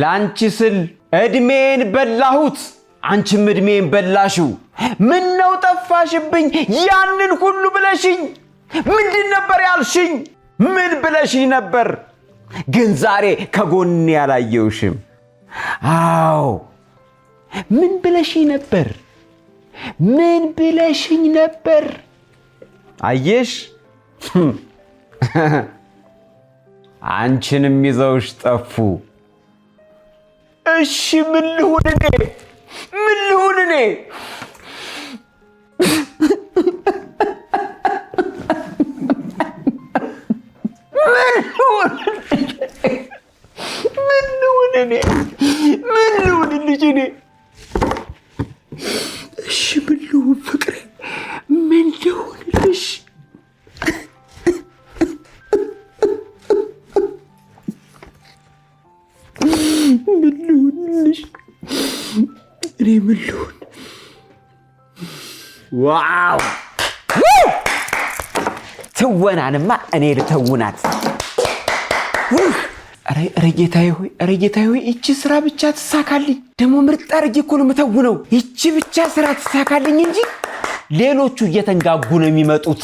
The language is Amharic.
ላንቺ ስል እድሜን በላሁት አንቺም እድሜን በላሽው ምን ነው ጠፋሽብኝ ያንን ሁሉ ብለሽኝ ምንድን ነበር ያልሽኝ ምን ብለሽኝ ነበር ግን ዛሬ ከጎኔ ያላየውሽም አዎ ምን ብለሽኝ ነበር አየሽ አንቺንም ይዘውሽ ጠፉ እሺ ምን ልሁን እኔ ምን ልሁን ልጅ እኔ እሺ ምን ልሁን ፍቅሬ ምን ልሁንልሽ እኔ ምን ልሁን ዋው ትወናንማ እኔ ልተውናት ኧረ ጌታዬ ሆይ እቺ ስራ ብቻ ተሳካልኝ ደሞ ምርጥ አርጌ እኮ ነው የምተውነው እቺ ብቻ ስራ ተሳካልኝ እንጂ ሌሎቹ እየተንጋጉ ነው የሚመጡት